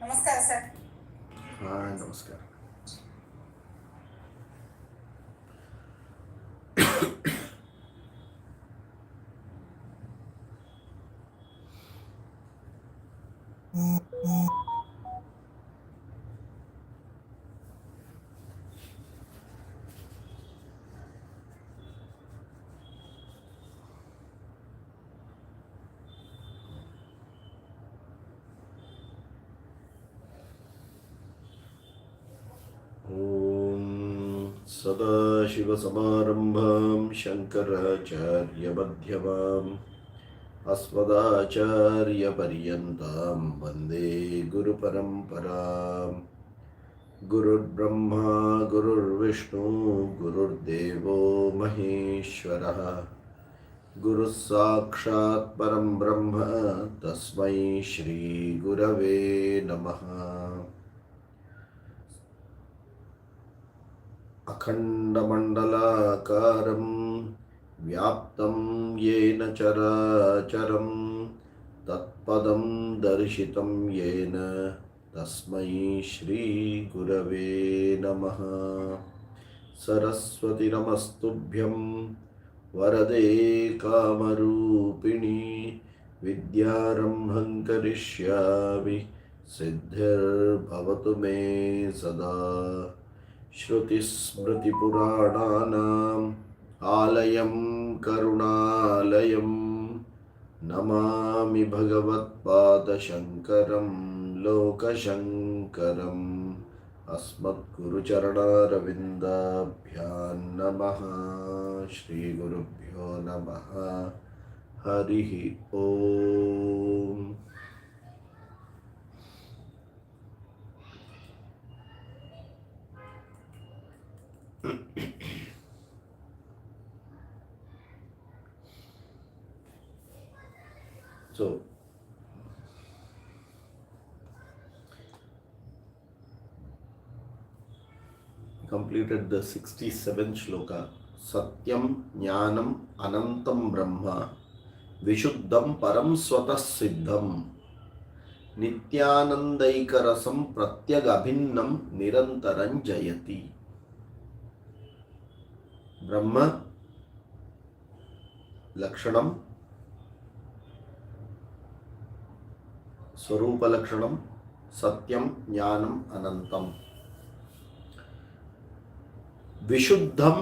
नमस्कार सर. हाँ नमस्कार. ॐ सदाशिवसमारम्भां शङ्कराचार्यमध्यमाम् अस्मदाचार्यपर्यन्तां वन्दे गुरुपरम्पराम्. गुरुर्ब्रह्मा गुरुर्विष्णु गुरुर्देवो महेश्वरः. गुरुः साक्षात् परं ब्रह्म तस्मै श्रीगुरवे नमः. अखण्डमण्डलाकारं व्याप्तं येन चराचरं तत्पदं दर्शितं येन तस्मै श्रीगुरवे नमः. सरस्वती नमस्तुभ्यं वरदे कामरूपिणी विद्यारम्भं करिष्यामि सिद्धिर्भवतु मे सदा. श्रुतिस्मृतिपुराणानाम् आलयं करुणालयं नमामि भगवत्पादशङ्करं लोकशङ्करम्. अस्मद्गुरुचरणारविन्दाभ्यां नमः. श्रीगुरुभ्यो नमः. हरिः ओम्. So, completed the 67th shloka. Satyam Jnanam Anantam Brahma Vishuddham Param Swatas Siddham Nityanandaikarasam Pratyagabhinnam Nirantaram Jayati. Brahma Lakshanam Swarupa Lakshanam Satyam Jnanam Anantam Vishuddham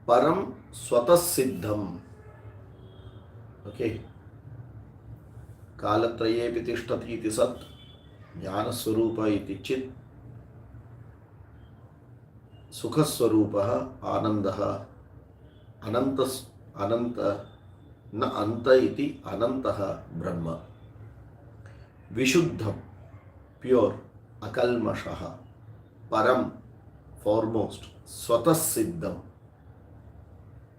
Param Swatas Siddham. Okay. Kalatrayepi tishtati iti sat Jnanaswarupa iti chit Sukhaswarupaha Anandaha Ananta na anta iti Anantaha Brahma. Vishuddham, pure, akalmashaha, param, foremost, swatas siddham,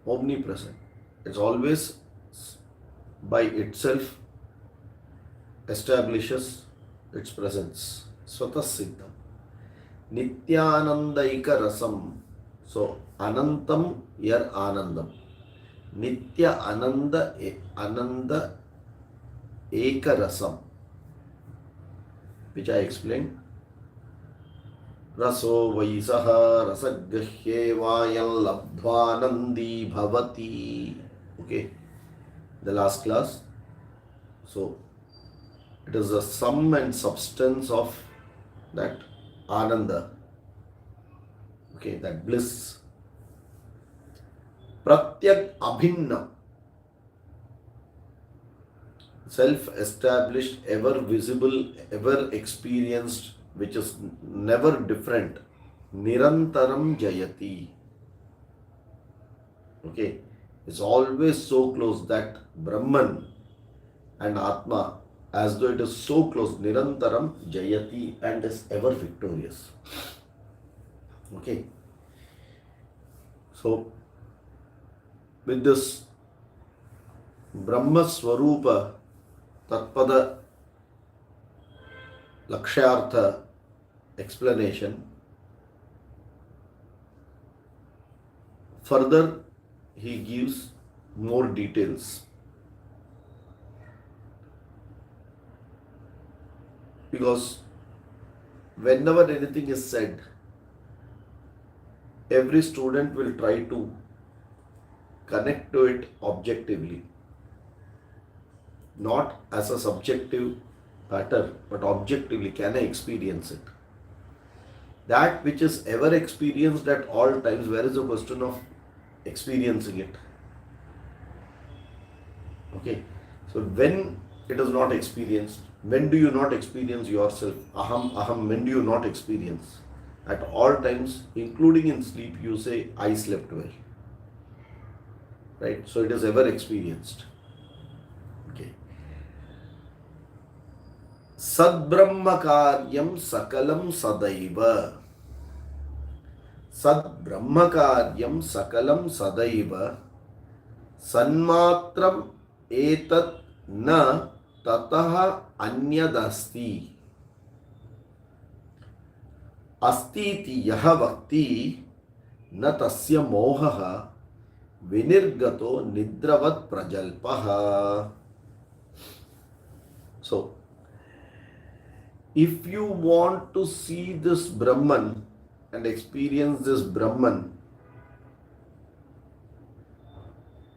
omnipresent. It's always by itself establishes its presence. Swatas siddham. Nityanandaika rasam. So, anantam yar anandam. Nitya ananda eka rasam, which I explained. Raso vaisaha rasagahye vayam labdhvanandi bhavati. Okay, the last class. So, it is the sum and substance of that ananda. Okay, that bliss. Pratyak abhinna. Self-established, ever visible, ever experienced, which is never different. Nirantaram Jayati. Okay, it's always so close, that Brahman and Atma, as though it is so close. Nirantaram Jayati, and is ever victorious. Okay, so with this Brahma Swarupa Tatpada Lakshyartha explanation, further he gives more details. Because whenever anything is said, every student will try to connect to it objectively, not as a subjective matter, but objectively. Can I experience it? That which is ever experienced at all times, where is the question of experiencing it? Okay, so when it is not experienced, when do you not experience yourself? Aham, when do you not experience? At all times, including in sleep, you say, I slept well. Right? So it is ever experienced. Okay. Sadbrahmakaryam sakalam sadaiva. Sadbrahmakaryam sakalam sadaiva. Sanmatram etat na tataha anyadasti. Astiti yaha vakti na tasya mohaha vinirgato nidravat prajalpaha. So, if you want to see this Brahman and experience this Brahman,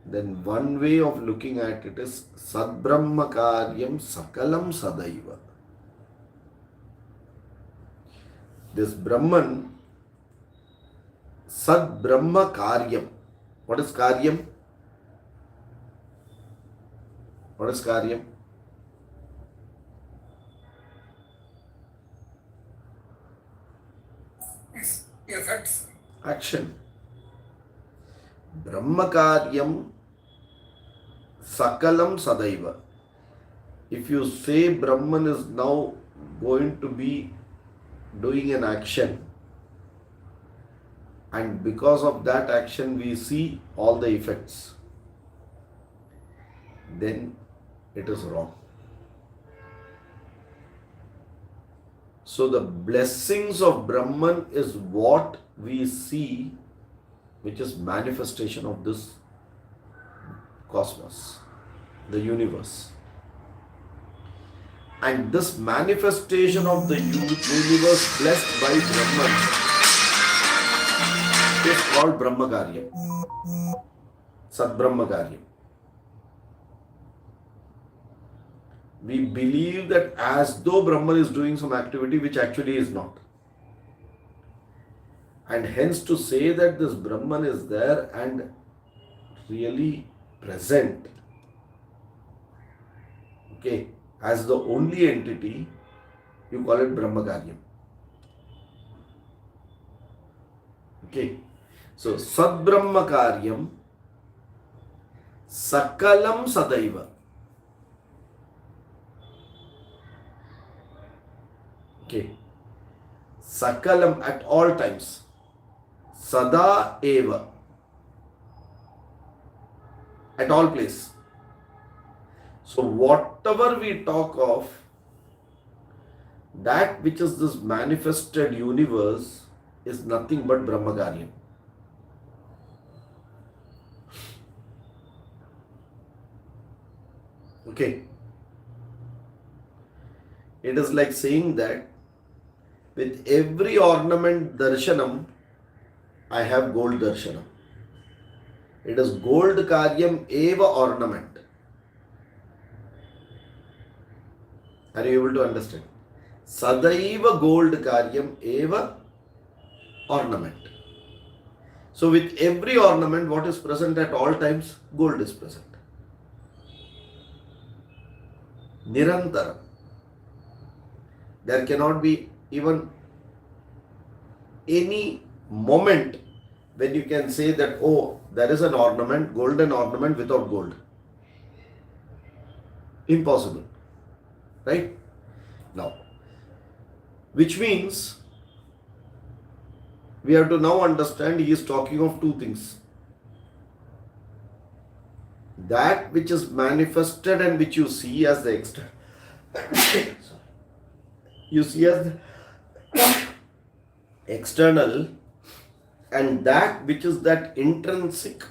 then one way of looking at it is Sadbrahmakaryam Sakalam Sadaiva. This Brahman, Sadbrahmakaryam. What is Karyam? What is Karyam? Effects. Action. Brahmakaryam Sakalam Sadaiva. If you say Brahman is now going to be doing an action, and because of that action we see all the effects, then it is wrong. So the blessings of Brahman is what we see, which is manifestation of this cosmos, the universe. And this manifestation of the universe blessed by Brahman is called Brahmakaryam, Sadbrahmakaryam. We believe that as though Brahman is doing some activity which actually is not. And hence to say that this Brahman is there and really present, okay, as the only entity, you call it Brahmakaryam. Okay, so Sadbrahmakaryam Sakalam Sadaiva. Okay, Sakalam at all times, Sada Eva, at all place. So whatever we talk of, that which is this manifested universe is nothing but Brahmakaryam. Okay. It is like saying that with every ornament darshanam, I have gold darshanam. It is gold karyam eva ornament. Are you able to understand? Sadaiva gold karyam eva ornament. So with every ornament, what is present at all times? Gold is present. Nirantara. There cannot be even any moment when you can say that, oh, there is an ornament, golden ornament without gold. Impossible. Right? Now, which means we have to now understand he is talking of two things. That which is manifested and which you see as the external. You see as the external, and that which is that intrinsic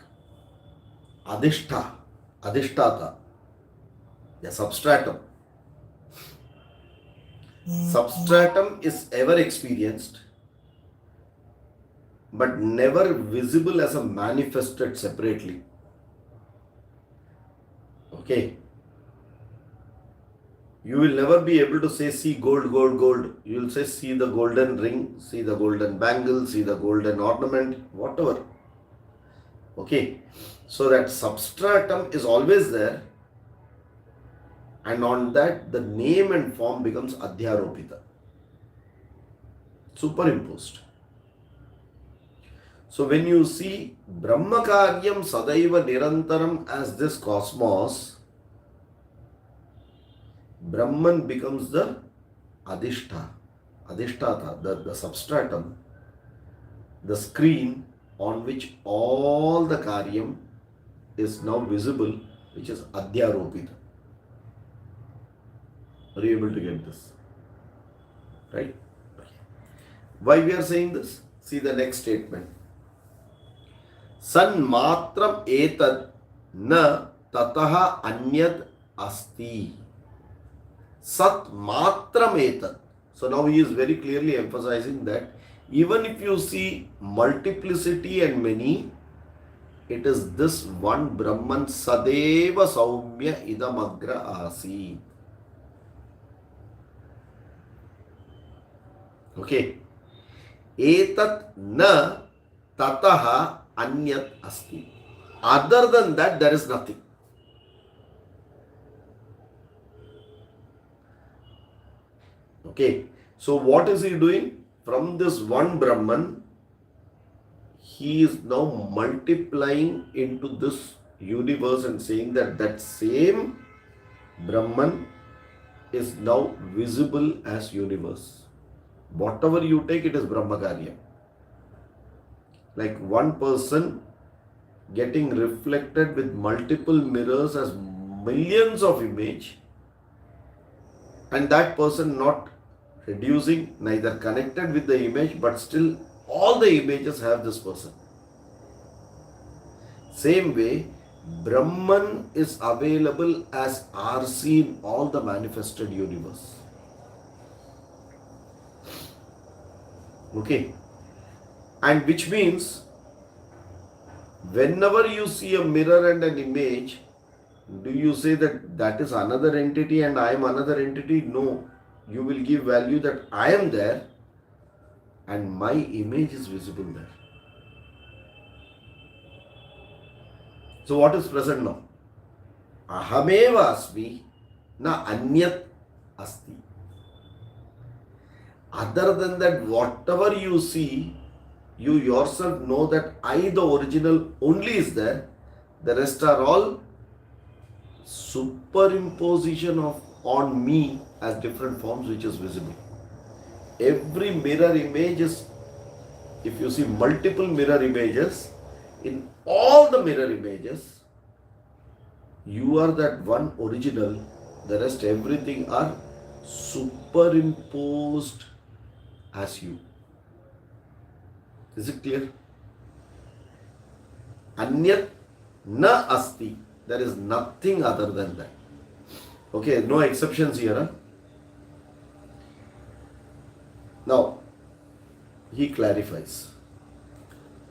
adhishtata, the substratum. Substratum is ever experienced, but never visible as a manifested separately. Okay. You will never be able to say, see gold, gold, gold. You will say, see the golden ring, see the golden bangle, see the golden ornament, whatever. Okay. So that substratum is always there, and on that the name and form becomes adhyaropita, superimposed. So when you see Brahmakaryam Sadaiva Nirantaram as this cosmos, Brahman becomes the Adhishtata, the substratum, the screen on which all the Karyam is now visible, which is Adhyaropita. Are you able to get this? Right? Why we are saying this? See the next statement. San matram etad na tataha anyad asti. Sat matram etad. So now he is very clearly emphasizing that even if you see multiplicity and many, it is this one Brahman Sadeva Saumya Idamagra Asi. Okay. Etat na tataha anyat asti. Other than that, there is nothing. Okay. So what is he doing? From this one Brahman, he is now multiplying into this universe and saying that that same Brahman is now visible as universe. Whatever you take, it is Brahmakarya. Like one person getting reflected with multiple mirrors as millions of image, and that person not reducing, neither connected with the image, but still all the images have this person. Same way, Brahman is available as RC in all the manifested universe. Okay. And which means, whenever you see a mirror and an image, do you say that that is another entity and I am another entity? No. You will give value that I am there and my image is visible there. So what is present now? Ahameva asmi na anyat asti. Other than that, whatever you see, you yourself know that I, the original, only is there. The rest are all superimposition of on me as different forms which is visible. Every mirror image is, if you see multiple mirror images, in all the mirror images, you are that one original, the rest everything are superimposed as you. Is it clear? Anyat na asti. There is nothing other than that. Okay, no exceptions here. Huh? Now, he clarifies.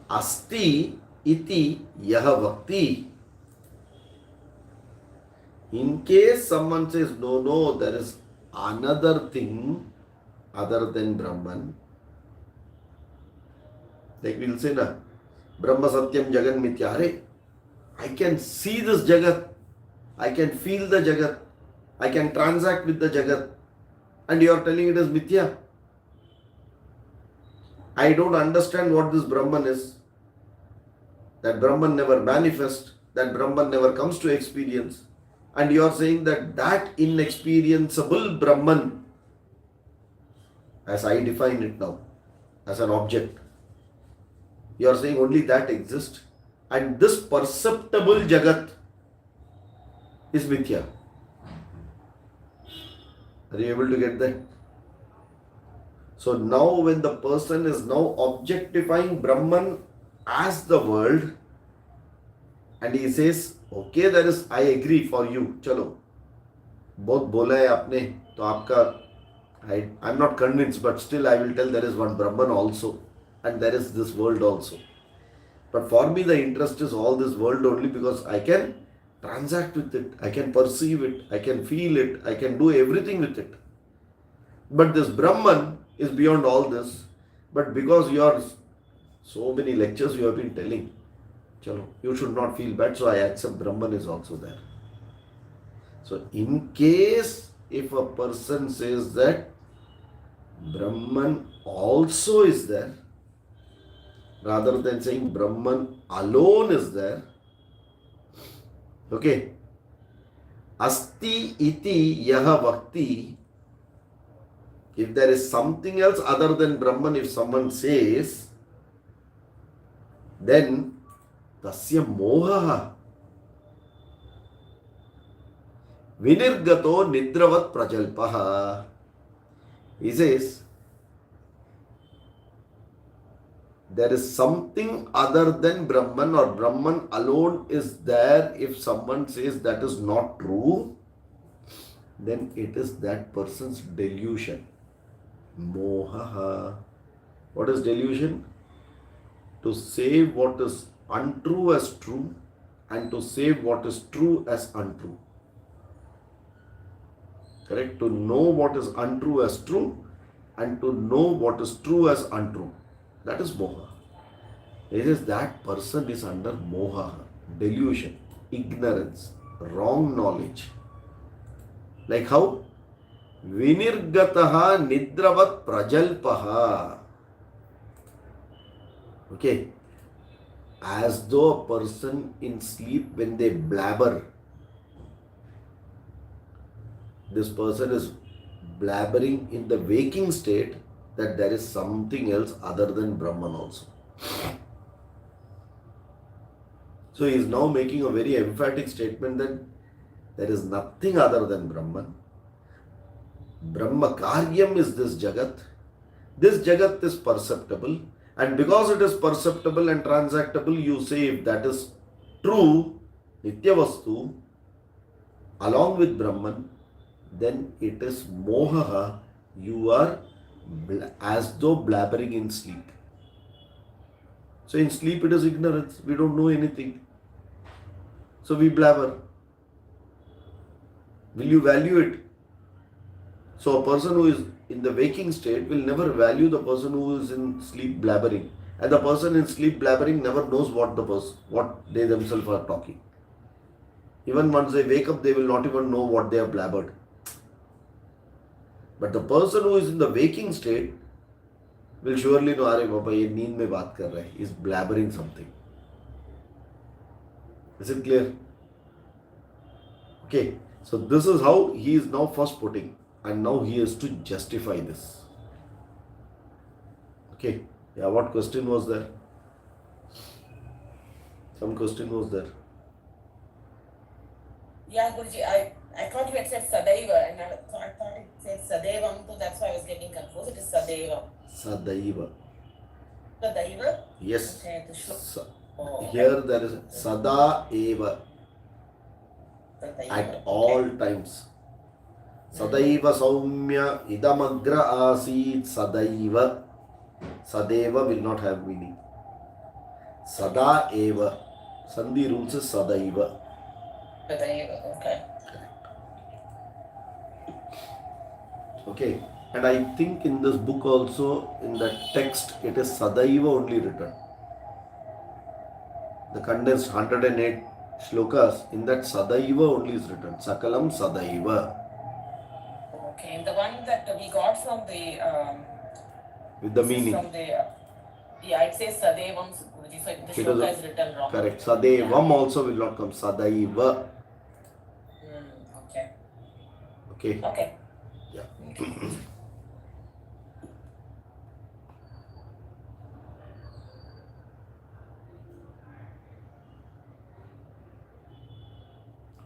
Asti iti yaha vakti. In case someone says, no, there is another thing other than Brahman. Like we will say, na, Brahma Satyam Jagan Mithya. I can see this Jagat. I can feel the Jagat. I can transact with the Jagat. And you are telling it is Mithya. I don't understand what this Brahman is. That Brahman never manifests. That Brahman never comes to experience. And you are saying that that inexperienceable Brahman, as I define it now, as an object, you are saying only that exists. And this perceptible Jagat is Mithya. Are you able to get that? So now when the person is now objectifying Brahman as the world, and he says, okay, there is, I agree for you, chalo, बहुत बोला है आपने, तो आपका I'm not convinced, but still I will tell there is one Brahman also, and there is this world also. But for me, the interest is all this world only because I can transact with it, I can perceive it, I can feel it, I can do everything with it. But this Brahman is beyond all this. But because you are so many lectures you have been telling, chalo, you should not feel bad, so I accept Brahman is also there. So, in case if a person says that Brahman also is there, rather than saying Brahman alone is there, okay, Asti iti yaha vakti, if there is something else other than Brahman, if someone says, then tasya moha vinirgato nidravat prajalpaha. He says, there is something other than Brahman or Brahman alone is there. If someone says that is not true, then it is that person's delusion. Moha. What is delusion? To say what is untrue as true and to say what is true as untrue. Correct? To know what is untrue as true and to know what is true as untrue. That is moha. It is that person is under moha, delusion, ignorance, wrong knowledge. Like how? Vinirgataha nidravat prajalpaha. Okay. As though a person in sleep, when they blabber, this person is blabbering in the waking state that there is something else other than Brahman also. So he is now making a very emphatic statement that there is nothing other than Brahman. Brahma Karyam is this Jagat. This Jagat is perceptible, and because it is perceptible and transactable, you say if that is true, Nitya Vastu, along with Brahman, then it is moha. You are as though blabbering in sleep. So in sleep it is ignorance. We don't know anything. So we blabber. Will you value it? So a person who is in the waking state will never value the person who is in sleep blabbering. And the person in sleep blabbering never knows what they themselves are talking. Even once they wake up, they will not even know what they have blabbered. But the person who is in the waking state will surely know, Are Baba, ye neend mein baat kar raha hai. He is blabbering something. Is it clear? Okay. So this is how he is now first putting. And now he has to justify this. Okay. Yeah, what question was there? Some question was there. Yeah, Guruji, I thought you had said Sadaiva, and I thought it said Sadevam, so that's why I was getting confused. It is Sadeva. Sadaiva. Sadaiva? Yes. Okay, okay. Here there is Sada Eva. Sadaiva. At all times. Sadaiva Saumya Idamagra Asit Sadaiva. Sadeva will not have meaning. Sada Eva. Sandhi rules is Sadaiva. Sadaiva, okay. Okay. And I think in this book also, in the text, it is Sadaiva only written. The condensed 108 shlokas, in that Sadaiva only is written. Sakalam Sadaiva. Okay, the one that we got from the... with the meaning. From the, yeah, it says Sadevam, Guruji, so the shloka is written wrong. Correct. Sadevam also will not come. Sadaiva. Okay. Okay. Okay. Yeah.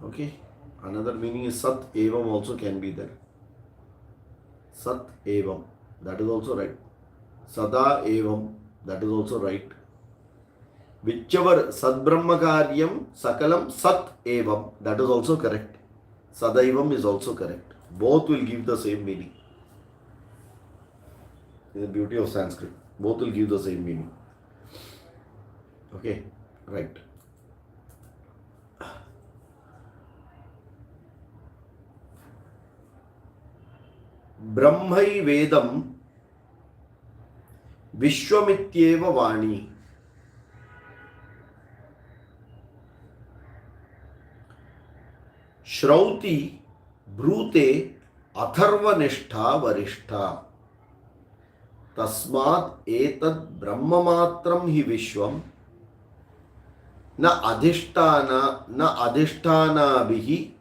Okay. Another meaning is Sat Evam also can be there. Sat Evam. That is also right. Sada Evam. That is also right. Whichever Sad Brahma Karyam Sakalam Sat Evam. That is also correct. Sadaivam is also correct. Both will give the same meaning. The beauty of Sanskrit. Both will give the same meaning. Okay, right. Brahmai Vedam Vishwamityeva Vani. Shrauti Brute Atharvanishtha Varishtha. Tasmad etad brahmamatram hi vishwam na adhishtana bihi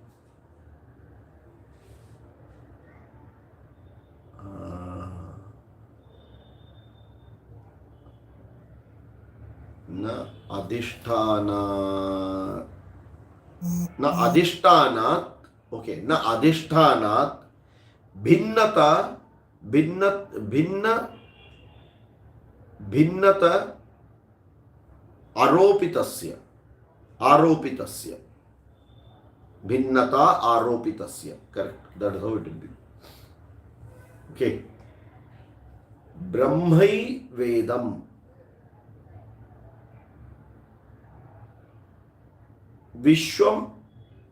na adhishtanat, okay, na adhishtanat भिन्नता आरोपितस्य भिन्नता आरोपितस्य, correct, that is how it will be. Okay, ब्रह्मै वेदम विश्वम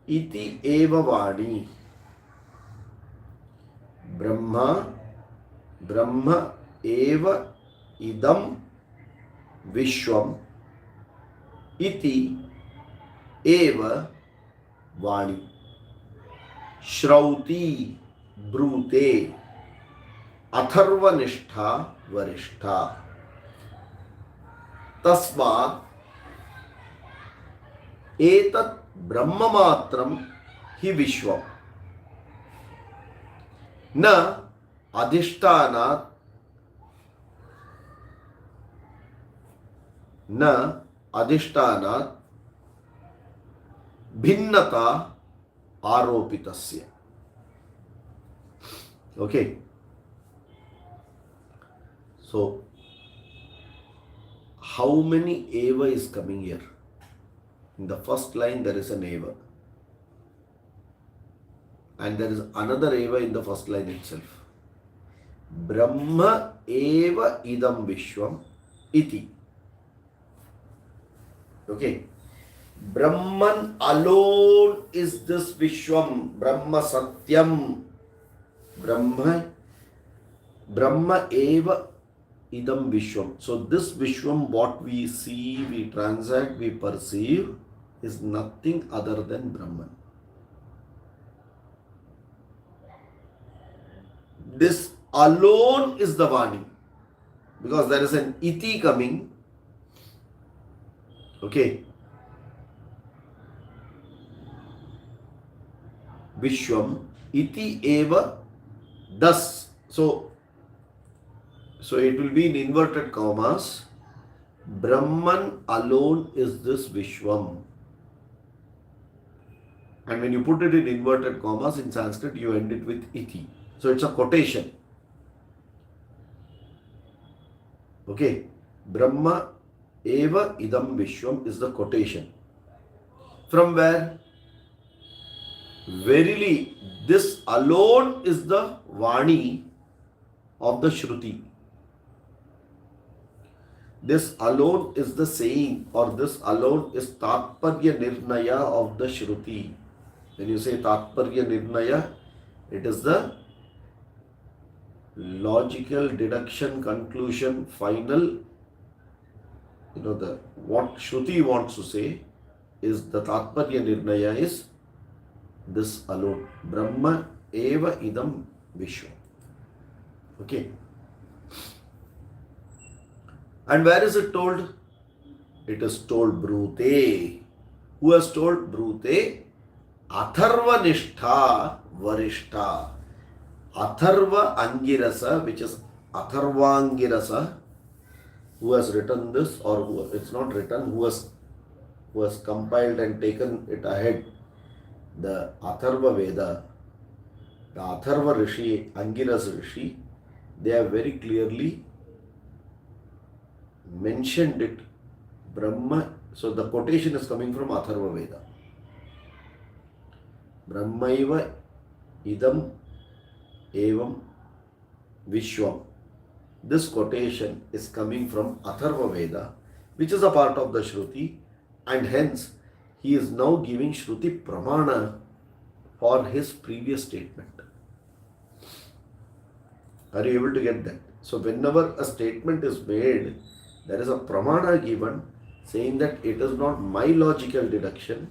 इति एव वाणी. ब्रह्म एव इदं विश्वम इति एव वाणी. श्रौति ब्रूते अथर्वनिष्ठा वरिष्ठा. तस्मात् एतत् ब्रह्ममात्रं हि विश्वम् न अधिष्ठानात् भिन्नता आरोपितस्य. Okay, so how many eva is coming here? In the first line there is an eva, and there is another eva in the first line itself. Brahma eva idam vishwam iti. Okay, Brahman alone is this vishwam. Brahma satyam. Brahma eva idam vishwam. So this vishwam, what we see, we transact, we perceive, is nothing other than Brahman. This alone is the Vani, because there is an iti coming. Okay, Vishwam iti eva thus. So it will be in inverted commas. Brahman alone is this Vishwam. And when you put it in inverted commas in Sanskrit, you end it with iti. So it's a quotation. Okay, Brahma eva idam Vishwam is the quotation. From where? Verily, this alone is the Vani of the Shruti. This alone is the saying, or this alone is Tatparya Nirnaya of the Shruti. When you say Tatparya Nirnaya, it is the logical deduction, conclusion, final, the what Shruti wants to say is the Tatparya Nirnaya is this alone. Brahma eva idam Vishwa. Okay. And where is it told? It is told Brute. Who has told? Brute. Atharvanishtha Varishta. Atharva Angirasa, which is Atharvangirasa, who has written this, or who it's not written, who has compiled and taken it ahead. The Atharva Veda, the Atharva Rishi, Angiras Rishi, they have very clearly mentioned it. Brahma, so the quotation is coming from Atharva Veda. Brahmaiva idam evam vishwam this quotation is coming from Atharva Veda, which is a part of the Shruti, and hence he is now giving Shruti Pramana for his previous statement. Are you able to get that? So whenever a statement is made, there is a Pramana given saying that it is not my logical deduction.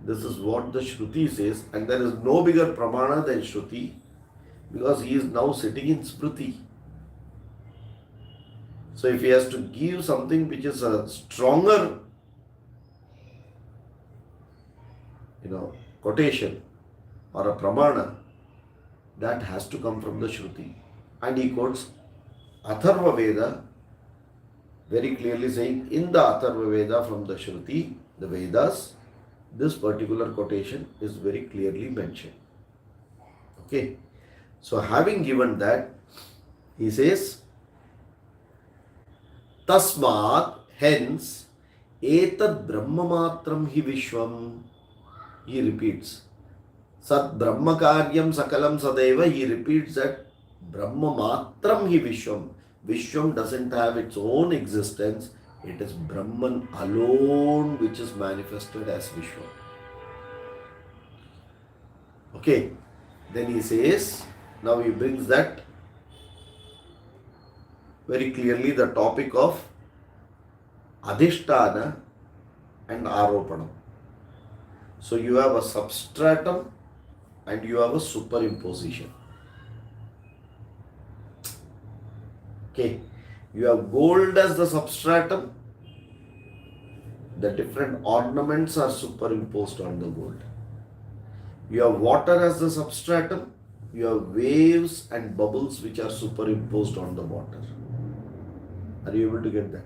This is what the Shruti says, and there is no bigger Pramana than Shruti, because he is now sitting in Smriti. So if he has to give something which is a stronger, quotation or a Pramana, that has to come from the Shruti. And he quotes Atharva Veda, very clearly saying in the Atharva Veda from the Shruti, the Vedas, this particular quotation is very clearly mentioned. Okay. So having given that, he says, Tasmat, hence, etad brahmamatram hi vishwam. He repeats. Sat brahmakaryam sakalam sadeva. He repeats that brahmamatram hi vishwam. Vishwam doesn't have its own existence. It is Brahman alone which is manifested as Vishwam. Okay. Then he says, now he brings that very clearly, the topic of Adhisthana and Aropanam. So you have a substratum and you have a superimposition. Okay. You have gold as the substratum. The different ornaments are superimposed on the gold. You have water as the substratum. You have waves and bubbles which are superimposed on the water. Are you able to get that?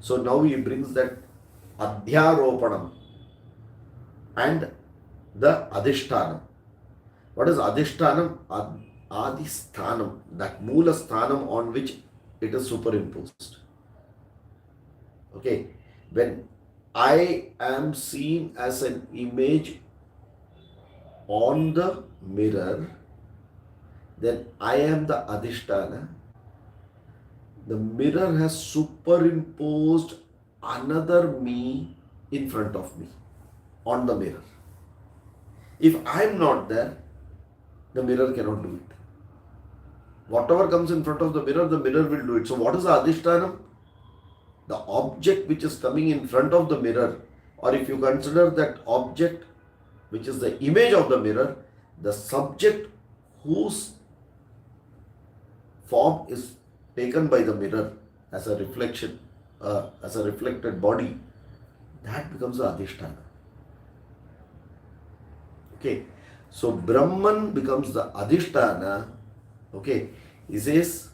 So now he brings that Adhyaropanam and the Adhishthanam. What is Adhishthanam? Adhisthanam, that Moola Sthanam on which it is superimposed. Okay. When I am seen as an image on the mirror, then I am the Adhisthana. The mirror has superimposed another me in front of me on the mirror. If I am not there, the mirror cannot do it. Whatever comes in front of the mirror will do it. So what is the Adhishthanam? The object which is coming in front of the mirror, or if you consider that object which is the image of the mirror, the subject whose form is taken by the mirror as a reflection, as a reflected body, that becomes the Adhisthana. Okay. So Brahman becomes the Adhisthana. Okay. He says,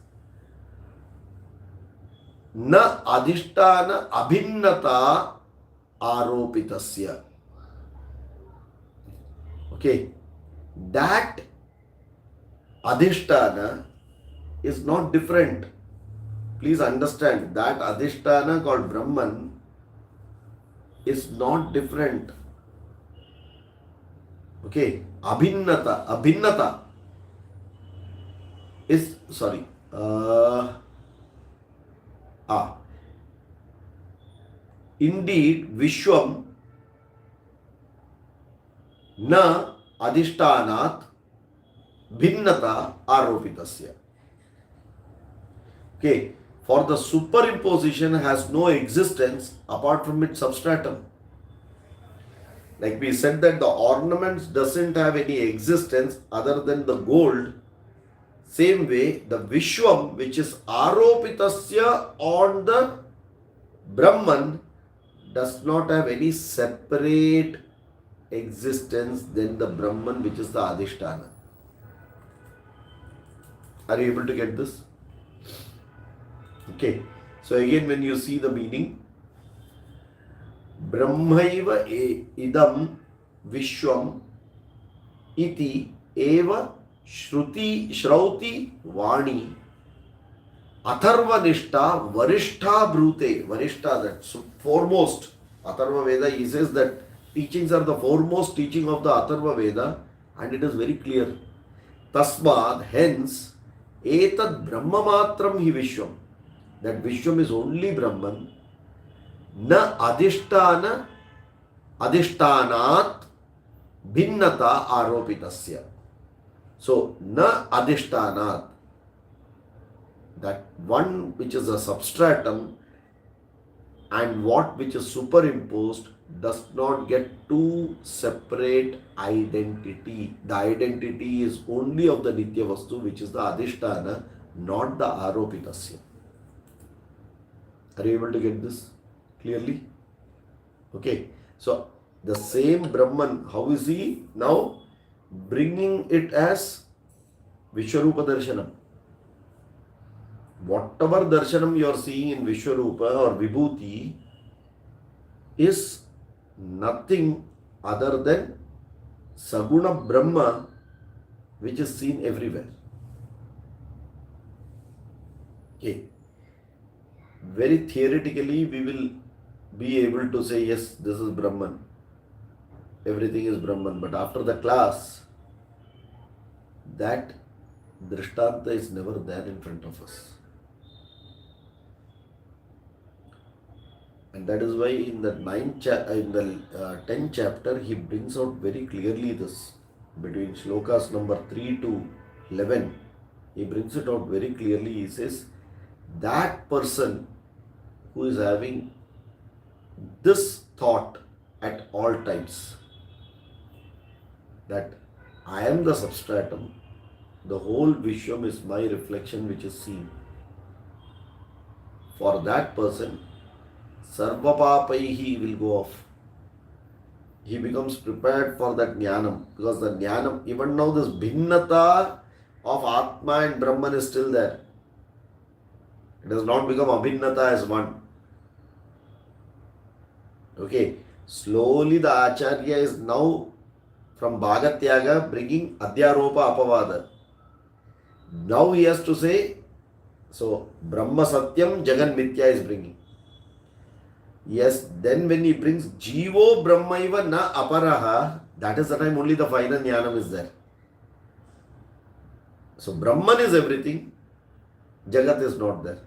Na Adhisthana abhinnata aropitasya. Okay. That Adhisthana is not different. Please understand that Adhisthana called Brahman is not different. Okay. Abhinnata is, sorry. Indeed, Vishwam na Adhishthanat bhinnata aropitasya. Okay, for the superimposition has no existence apart from its substratum. Like we said that the ornaments doesn't have any existence other than the gold. Same way, the Vishwam, which is aropitasya on the Brahman, does not have any separate existence than the Brahman, which is the Adhisthana. Are you able to get this? Okay. So again, when you see the meaning, Brahmaiva idam Vishwam iti eva Shrauti Vani Atharva Nishta Varishta Brute. Varishta, that's foremost. Atharva Veda, he says that teachings are the foremost teaching of the Atharva Veda, and it is very clear. Tasmad, hence, Etad Brahma matram hi Vishwam. That Vishwam is only Brahman. Na adhishtana adhishtanat bhinnata aropitasya. So, na adhishtanat, that one which is a substratum and what which is superimposed does not get two separate identity. The identity is only of the Nitya Vastu, which is the Adhishtana, not the Aropitasya. Are you able to get this clearly? Okay. So, the same Brahman, how is he now bringing it as Vishwarupa Darshanam? Whatever darshanam you are seeing in Vishwarupa or Vibhuti is nothing other than Saguna Brahma, which is seen everywhere. Okay. Very theoretically, we will be able to say, yes, this is Brahman. Everything is Brahman. But after the class, that Drishtanta is never there in front of us. And that is why in the 10th chapter, he brings out very clearly this. Between shlokas number 3 to 11, he brings it out very clearly. He says, that person who is having this thought at all times, that I am the substratum, the whole Vishwam is my reflection which is seen. For that person, Sarvapapaihi will go off. He becomes prepared for that jnanam, because the jnanam, even now this bhinnata of Atma and Brahman is still there. It has not become abhinnata as one. Okay, slowly the Acharya is now from Bhagatyaga bringing Adhyaropa Apavada. Now he has to say, so Brahma Satyam Jagan Mithya is bringing. Yes, then when he brings Jivo Brahmaiva na Aparaha, that is the time only the final jnanam is there. So Brahman is everything, Jagat is not there.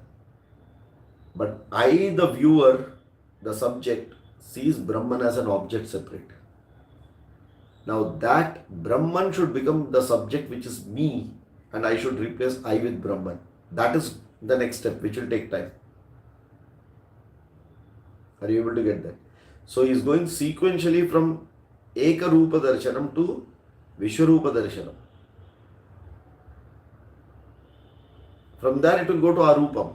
But I, the viewer, the subject, sees Brahman as an object separate. Now that Brahman should become the subject which is me, and I should replace I with Brahman. That is the next step, which will take time. Are you able to get that? So he is going sequentially from Ekarupa Darshanam to Vishwarupa Darshanam. From there it will go to Arupam.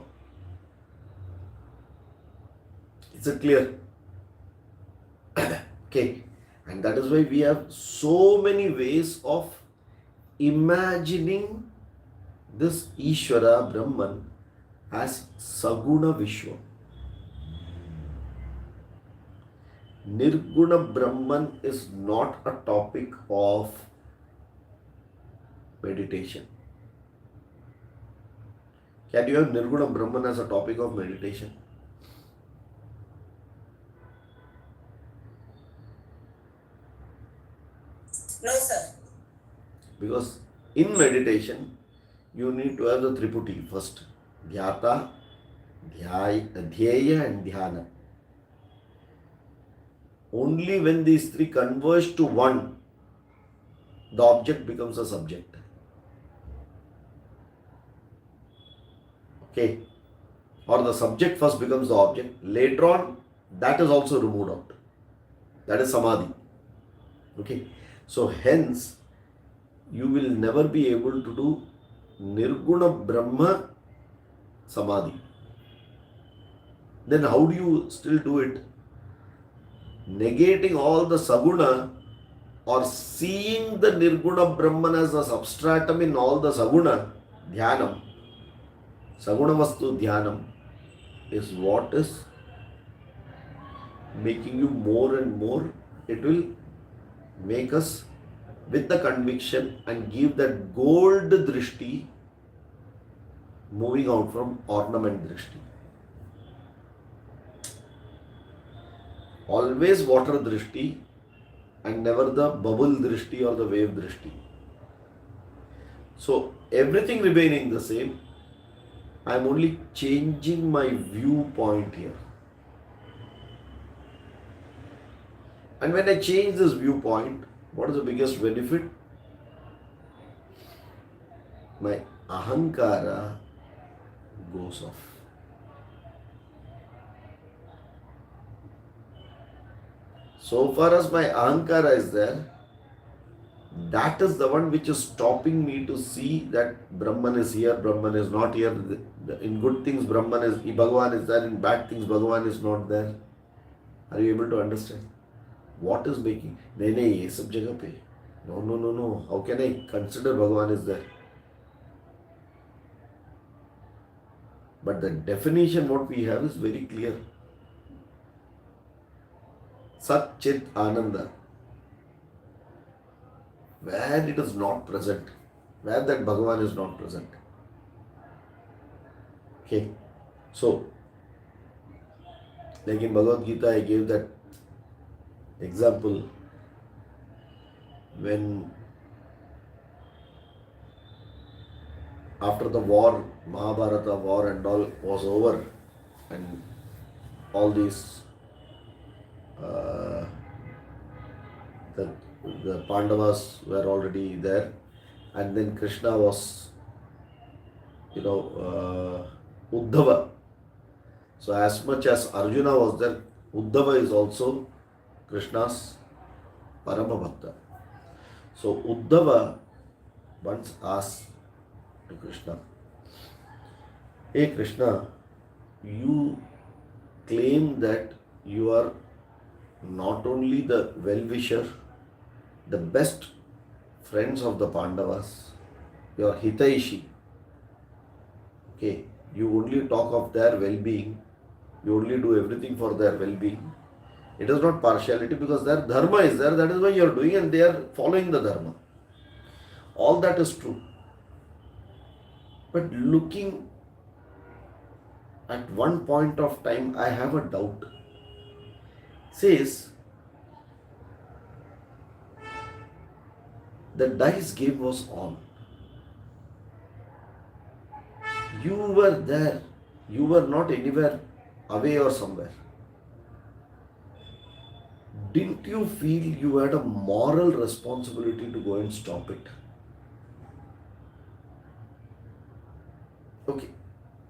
Is it clear? Okay. And that is why we have so many ways of imagining this Ishvara Brahman as Saguna Vishwa. Nirguna Brahman is not a topic of meditation. Can you have Nirguna Brahman as a topic of meditation? No, sir. Because in meditation, you need to have the Triputi first. Dhyata, Dhyeya and Dhyana. Only when these three converge to one, the object becomes a subject. Okay? Or the subject first becomes the object. Later on, that is also removed out. That is Samadhi. Okay? So hence, you will never be able to do Nirguna Brahma Samadhi. Then how do you still do it? Negating all the Saguna or seeing the Nirguna Brahman as a substratum in all the Saguna, Dhyanam, Saguna Vastu Dhyanam is what is making you more and more. It will make us with the conviction and give that gold drishti moving out from ornament drishti. Always water drishti and never the bubble drishti or the wave drishti. So everything remaining the same, I am only changing my viewpoint here. And when I change this viewpoint, what is the biggest benefit? My ahankara goes off. So far as my ahankara is there, that is the one which is stopping me to see that Brahman is here, Brahman is not here. In good things, Bhagavan is there. In bad things, Bhagavan is not there. Are you able to understand? What is making? नहीं ये सब जगह पे. No. How can I consider Bhagavan is there? But the definition what we have is very clear. Sat Chit Ananda. Where it is not present, where that Bhagavan is not present. Okay. So, like in Bhagavad Gita, I gave that example when after the war, Mahabharata war and all was over, and all these the Pandavas were already there, and then Krishna was, Uddhava. So as much as Arjuna was there, Uddhava is also Krishna's Parama Bhakta. So Uddhava once asked to Krishna, "Hey Krishna, you claim that you are not only the well-wisher, the best friends of the Pandavas, you are Hitaishi. Okay, you only talk of their well-being, you only do everything for their well-being. It is not partiality because their dharma is there, that is why you are doing, and they are following the dharma. All that is true. But looking at one point of time, I have a doubt. Says, the dice game was on. You were there. You were not anywhere away or somewhere. Didn't you feel you had a moral responsibility to go and stop it? Okay,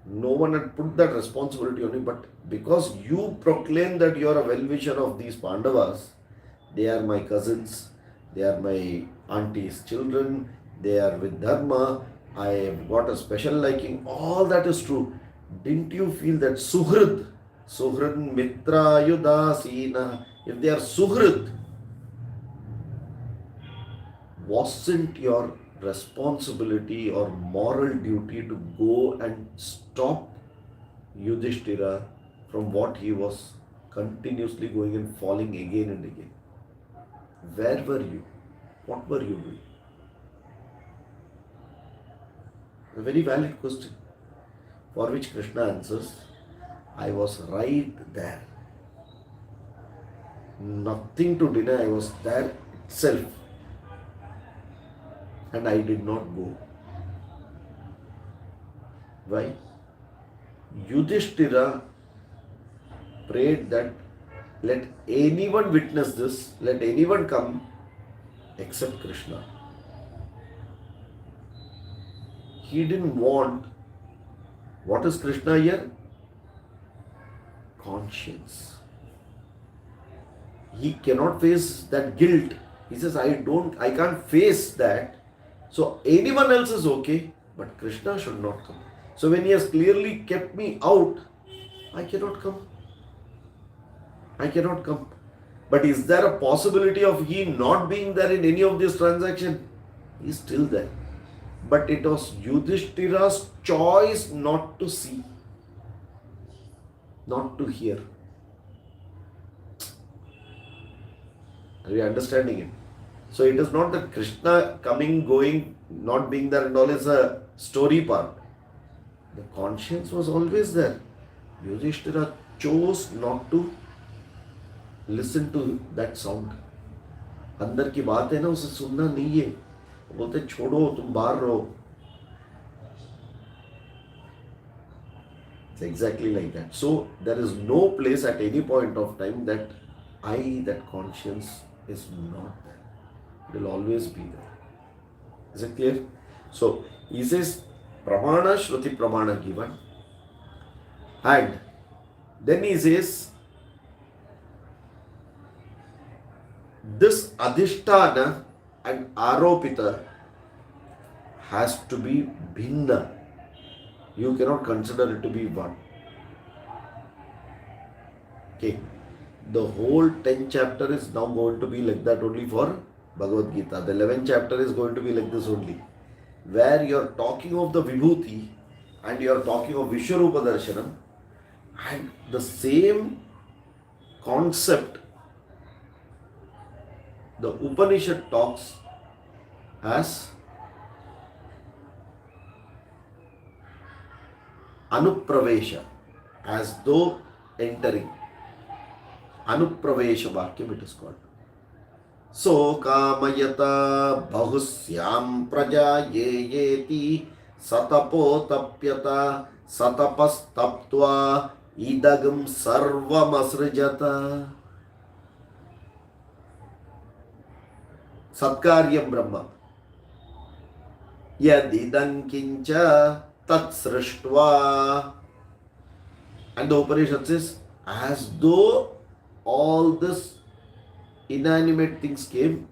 no one had put that responsibility on you, but because you proclaim that you are a well-wisher of these Pandavas, they are my cousins, they are my auntie's children, they are with Dharma, I have got a special liking, all that is true. Didn't you feel that Suhrid Mitra Yudasina, if they are Suhrid, wasn't your responsibility or moral duty to go and stop Yudhishthira from what he was continuously going and falling again and again? Where were you? What were you doing? A very valid question, for which Krishna answers, I was right there. Nothing to deny, I was there itself. And I did not go. Why? Yudhishthira prayed that let anyone witness this, let anyone come except Krishna. He didn't want, what is Krishna here? Conscience. He cannot face that guilt. He says, I can't face that. So anyone else is okay, but Krishna should not come. So when he has clearly kept me out, I cannot come. But is there a possibility of he not being there in any of this transaction? He is still there. But it was Yudhishthira's choice not to see, not to hear. Are you understanding it? So it is not that Krishna coming, going, not being there and all is a story part. The conscience was always there. Yudhishthira chose not to listen to that sound. अंदर की बात है ना, उसे सुनना नहीं है. बोलते छोड़ो, तुम बाहर रहो. It's exactly like that. So there is no place at any point of time that that conscience is not there. It will always be there. Is it clear? So he says pramana, shruti pramana given. And then he says this adhisthana and aropita has to be bhinna. You cannot consider it to be one. Okay. The whole 10th chapter is now going to be like that only for Bhagavad Gita. The 11th chapter is going to be like this only. Where you are talking of the Vibhuti and you are talking of Vishwarupa Darshanam, and the same concept the Upanishad talks as Anupravesha, as though entering. Anupravesha Vakyam it is called. So kamayata bahusyam praja yeti satapo tapyata satapastaptva idagam sarvam asrijata. Satkaryam Brahma yadidam kincha tat srishtva. And the Upanishad says, as though all this inanimate things came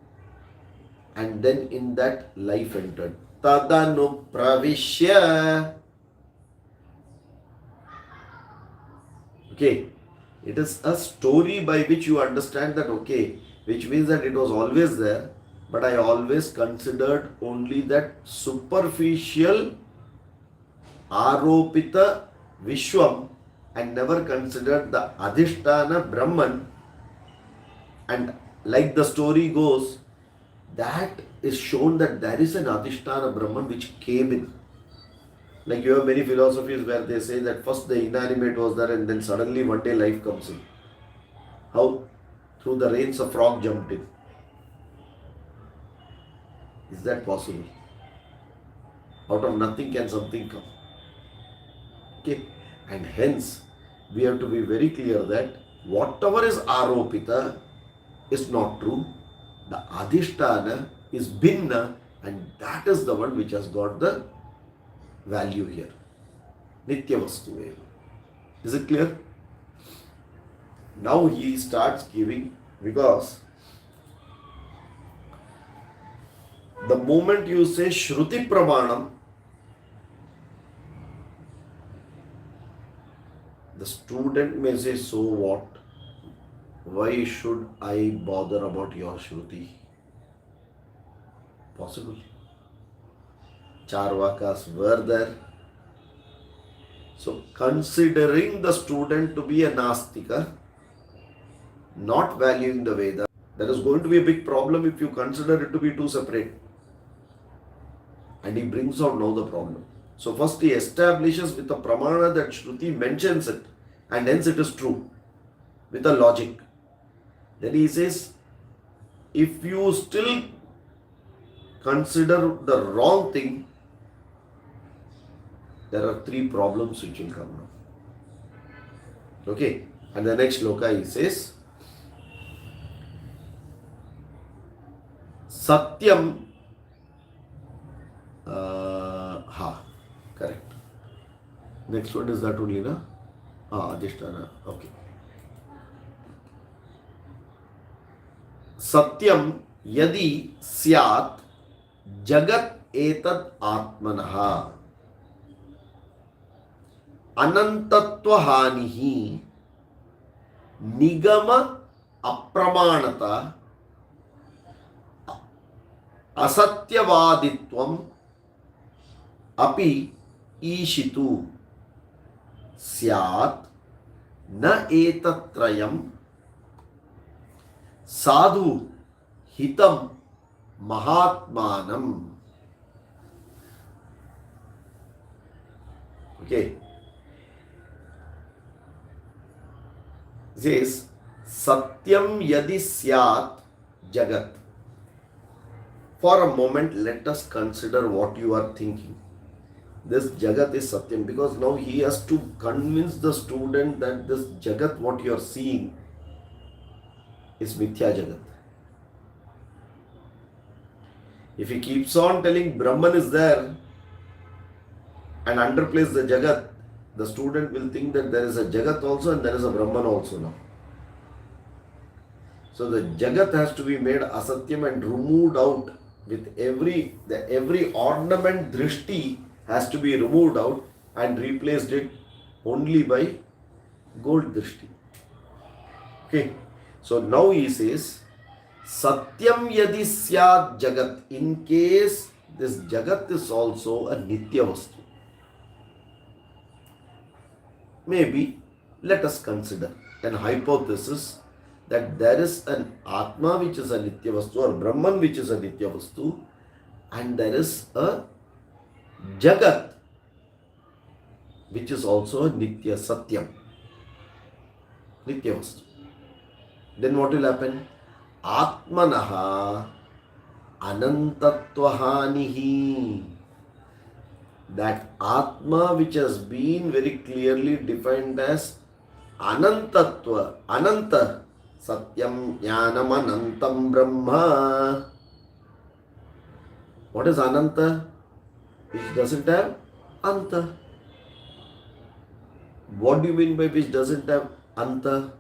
and then in that life entered. Tadanu pravishya. Okay, it is a story by which you understand that, okay, which means that it was always there, but I always considered only that superficial aropita vishwam and never considered the adhisthana Brahman. And like the story goes, that is shown that there is an adhisthana Brahman which came in. Like you have many philosophies where they say that first the inanimate was there and then suddenly one day life comes in. How? Through the rains a frog jumped in. Is that possible? Out of nothing can something come. Okay. And hence we have to be very clear that whatever is aropita is not true. The adhisthana is bhinna, and that is the one which has got the value here. Nitya vastu eva. Is it clear? Now he starts giving, because the moment you say Shruti Pramanam, the student may say, so what? Why should I bother about your Shruti? Possible. Charvakas were there. So considering the student to be a Nastika, not valuing the Veda, there is going to be a big problem if you consider it to be two separate. And he brings out now the problem. So first he establishes with a pramana that Shruti mentions it, and hence it is true, with a logic. Then he says, if you still consider the wrong thing, there are three problems which will come now. Okay, and the next shloka he says, Satyam, correct. Next one is that only, na? Adhisthana, okay. Satyam yadi syat jagat etad atmanah anantatva hanihi nigama apramanata asatyavaditvam api ishitu syat na etatrayam sadhu hitam mahatmanam. Okay. Says Satyam yadi syat jagat. For a moment, let us consider what you are thinking. This Jagat is Satyam, because now he has to convince the student that this Jagat, what you are seeing, is Mithya Jagat. If he keeps on telling Brahman is there and underplays the Jagat, the student will think that there is a Jagat also and there is a Brahman also now. So the Jagat has to be made asatyam and removed out with every ornament drishti has to be removed out and replaced it only by gold drishti. Okay. So now he says Satyam yadi syad jagat, in case this jagat is also a nitya vastu. Maybe let us consider an hypothesis that there is an Atma which is a nitya vastu or Brahman which is a nitya vastu, and there is a jagat which is also a nitya satyam, nitya vastu. Then what will happen? Atmanaha anantatvahanihi. That Atma which has been very clearly defined as anantatva, ananta, satyam jnanam anantam brahma. What is ananta? Which doesn't have anta. What do you mean by which doesn't have anta?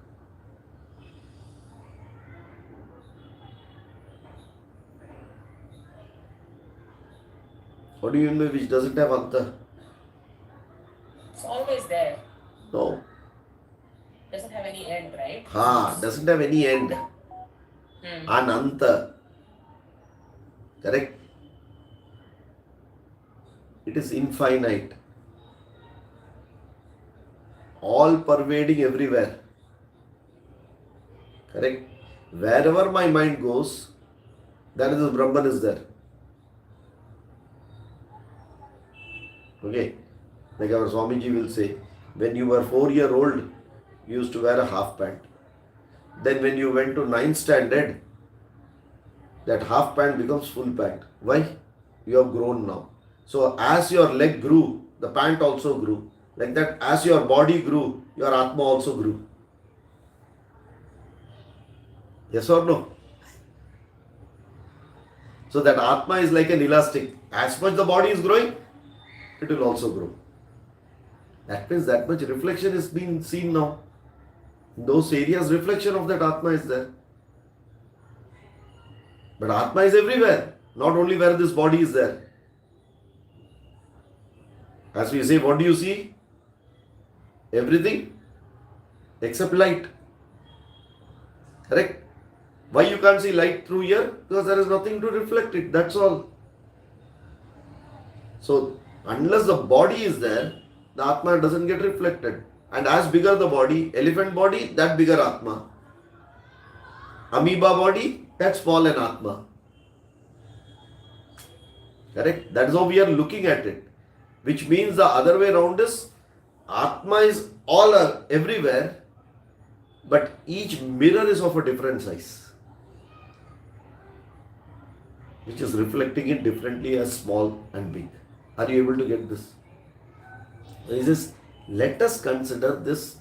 What do you mean by which doesn't have anta? It's always there. No. Doesn't have any end, right? Doesn't have any end. Ananta. Correct? It is infinite. All pervading everywhere. Correct? Wherever my mind goes, that is the Brahman is there. Okay? Like our Swamiji will say, when you were 4-year-old, you used to wear a half pant. Then when you went to 9th standard, that half pant becomes full pant. Why? You have grown now. So as your leg grew, the pant also grew. Like that, as your body grew, your Atma also grew. Yes or no? So that Atma is like an elastic. As much the body is growing, it will also grow. That means that much reflection is being seen now. In those areas, reflection of that Atma is there. But Atma is everywhere, not only where this body is there. As we say, what do you see? Everything except light. Correct? Why you can't see light through here? Because there is nothing to reflect it. That's all. So, unless the body is there, the Atma doesn't get reflected. And as bigger the body, elephant body, that bigger Atma. Amoeba body, that small an Atma. Correct? That is how we are looking at it. Which means the other way around is, Atma is all everywhere, but each mirror is of a different size, which is reflecting it differently as small and big. Are you able to get this? He says, let us consider this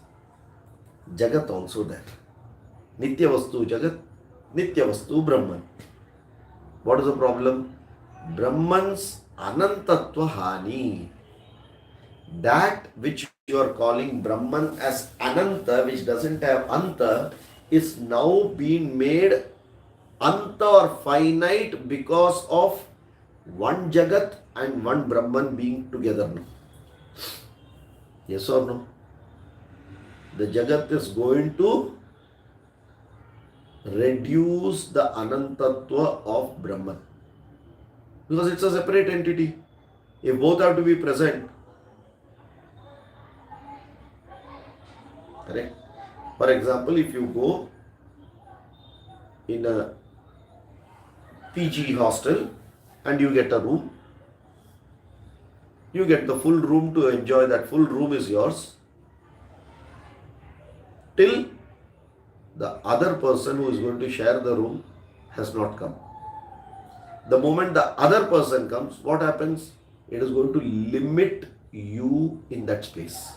Jagat also there. Nitya Vastu Jagat, Nitya Vastu Brahman. What is the problem? Brahman's Anantatva Hani. That which you are calling Brahman as Ananta, which doesn't have Anta, is now being made Anta or finite because of one Jagat and one Brahman being together now. Yes or no? The Jagat is going to reduce the Anantatva of Brahman. Because it's a separate entity. If both have to be present, correct? For example, if you go in a PG hostel and you get a room, you get the full room to enjoy, that full room is yours till the other person who is going to share the room has not come. The moment the other person comes, what happens? It is going to limit you in that space.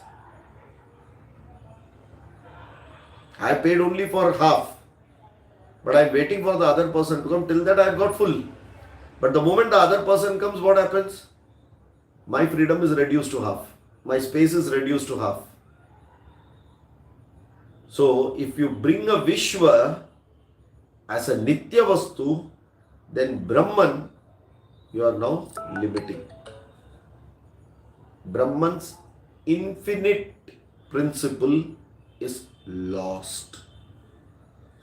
I paid only for half, but I'm waiting for the other person to come. Till that I've got full. But the moment the other person comes, what happens? My freedom is reduced to half. My space is reduced to half. So if you bring a Vishwa as a Nitya Vastu, then Brahman, you are now limiting. Brahman's infinite principle is lost.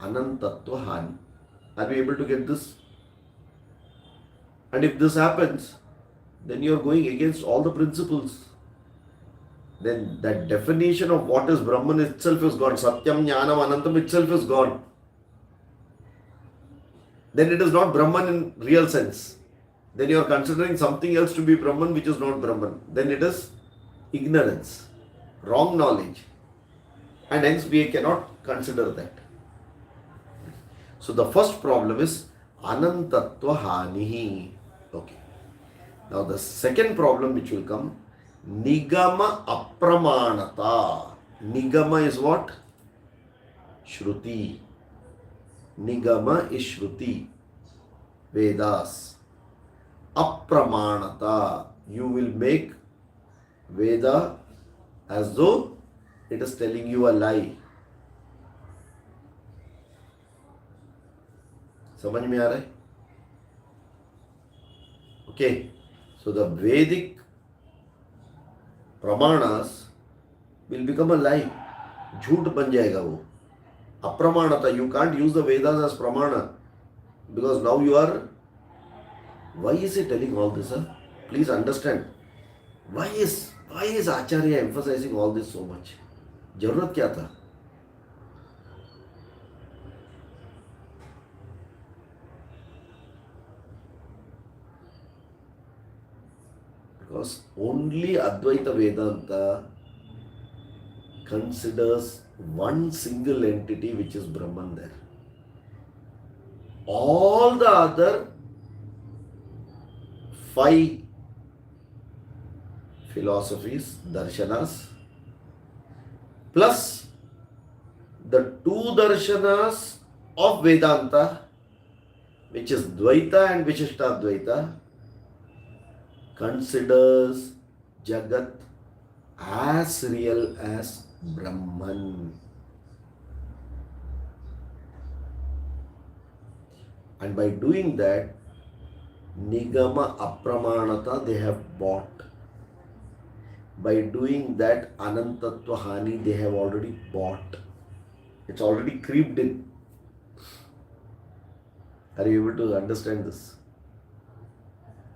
Anantatva Hani. Are we able to get this? And if this happens, then you are going against all the principles. Then that definition of what is Brahman itself is gone. Satyam, Jnanam, Anantam itself is gone. Then it is not Brahman in real sense. Then you are considering something else to be Brahman which is not Brahman. Then it is ignorance, wrong knowledge. And hence we cannot consider that. So the first problem is Anantatva Hanihi. Okay. Now the second problem which will come, Nigama Apramanata. Nigama is what? Shruti. Nigama is Shruti. Vedas. Apramanata. You will make Veda as though it is telling you a lie. समझ में आ रहा है? Okay. So the Vedic Pramanas will become a lie. झूठ बन जाएगा वो. Apramanata. You can't use the Vedas as Pramana. Because now you are... Why is he telling all this? Please understand. Why is Acharya emphasizing all this so much? जरूरत क्या था? Because only Advaita Vedanta considers one single entity which is Brahman there. All the other 5 philosophies, darshanas, plus the 2 darshanas of Vedanta, which is Dvaita and Vishishtadvaita, considers Jagat as real as Brahman. And by doing that, Nigama Apramanata they have bought. By doing that, Anantatva Hani they have already bought. It's already creeped in. Are you able to understand this?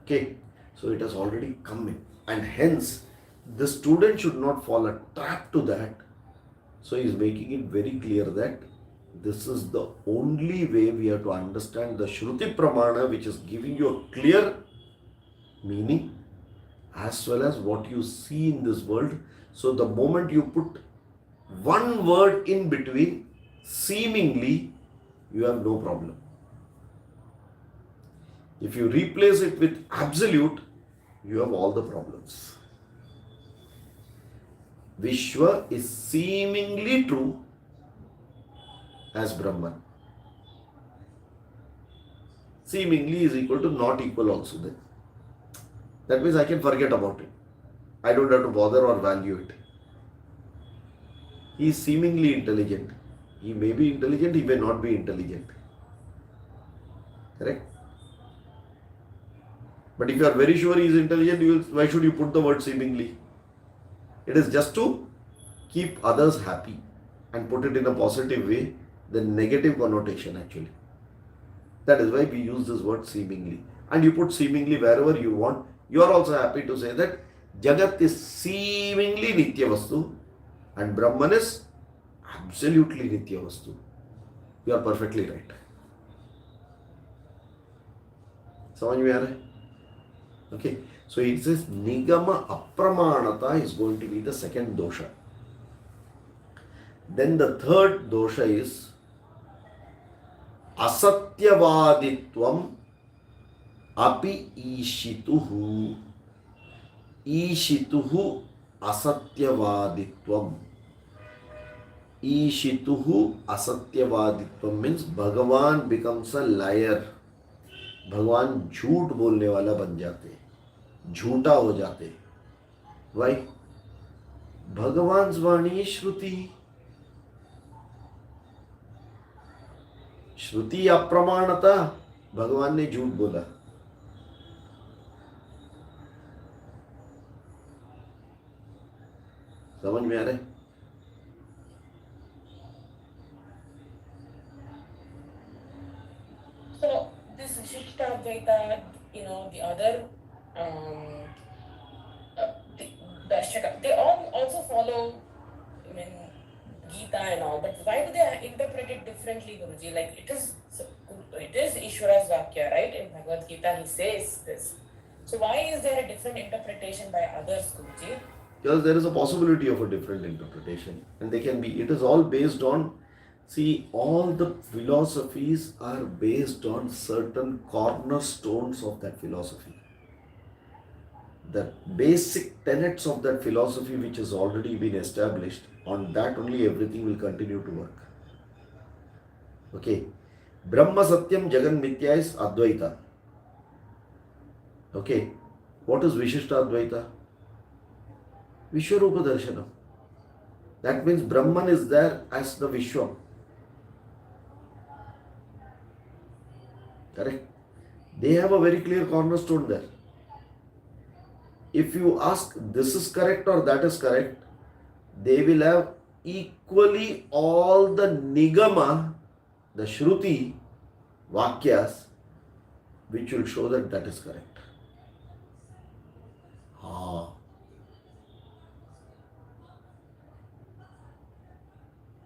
Okay. So it has already come in. And hence, the student should not fall a trap to that. So he is making it very clear that this is the only way we have to understand the Shruti Pramana, which is giving you a clear meaning as well as what you see in this world. So the moment you put one word in between, seemingly, you have no problem. If you replace it with absolute, you have all the problems. Vishwa is seemingly true as Brahman. Seemingly is equal to not equal also then. That means I can forget about it. I don't have to bother or value it. He is seemingly intelligent. He may be intelligent, he may not be intelligent. Correct? But if you are very sure he is intelligent, why should you put the word seemingly? It is just to keep others happy and put it in a positive way, the negative connotation actually. That is why we use this word seemingly. And you put seemingly wherever you want. You are also happy to say that Jagat is seemingly Nitya Vastu and Brahman is absolutely Nitya Vastu. You are perfectly right. समझ में आ रहा है? Okay, so it says Nigama Apramanata is going to be the second dosha. Then the third dosha is Asatyavaditvam api ishituhu. Ishituhu asatyavaditvam. Ishituhu asatyavaditvam means Bhagavan becomes a liar. भगवान झूठ बोलने वाला बन जाते, झूठा हो जाते. Why? भगवान वाणी श्रुति. श्रुति अप्रमाणता, भगवान ने झूठ बोला. समझ में आ रहा है? So this Vishishtadvaita, the other Dashaka, they all also follow, Gita and all, but why do they interpret it differently, Guruji? Like it is Ishvara's Vakya, right? In Bhagavad Gita, he says this. So why is there a different interpretation by others, Guruji? Because there is a possibility of a different interpretation, and they can be. It is all based on. See, all the philosophies are based on certain cornerstones of that philosophy. The basic tenets of that philosophy, which has already been established, on that only everything will continue to work. Okay. Brahma Satyam Jagan Mithya is Advaita. Okay. What is Vishishta Advaita? Vishwarupa Darshanam. That means Brahman is there as the Vishwam. Correct? They have a very clear cornerstone there. If you ask this is correct or that is correct, they will have equally all the Nigama, the Shruti, Vakyas, which will show that that is correct.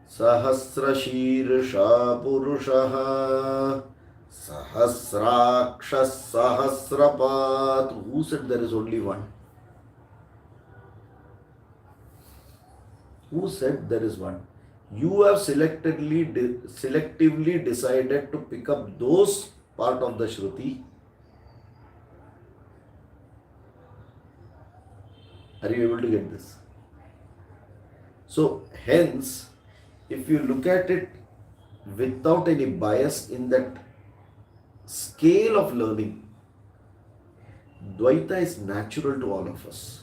Sahasrashirasha Purushaha Sahasrakshas Sahasrapat. Who said there is only one? Who said there is one? You have selectively decided to pick up those part of the Shruti. Are you able to get this? So, hence, if you look at it without any bias in that scale of learning, Dvaita is natural to all of us.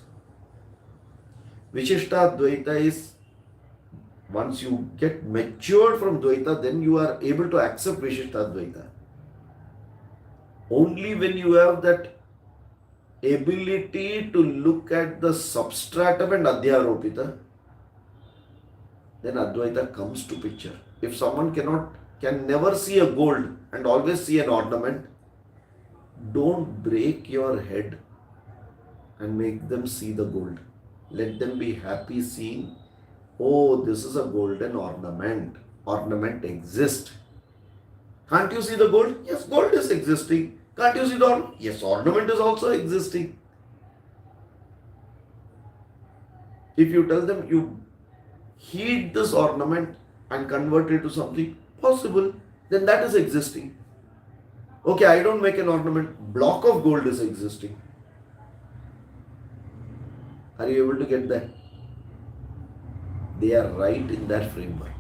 Vishishta Dvaita is, once you get matured from Dvaita, then you are able to accept Vishishta Dvaita. Only when you have that ability to look at the substratum and Adhyaropita, then Advaita comes to picture. If someone can never see a gold and always see an ornament, don't break your head and make them see the gold. Let them be happy seeing, oh, this is a golden ornament. Ornament exists. Can't you see the gold? Yes, gold is existing. Can't you see the ornament? Yes, ornament is also existing. If you tell them you heat this ornament and convert it to something possible, then that is existing. Okay, I don't make an ornament. Block of gold is existing. Are you able to get that? They are right in that framework.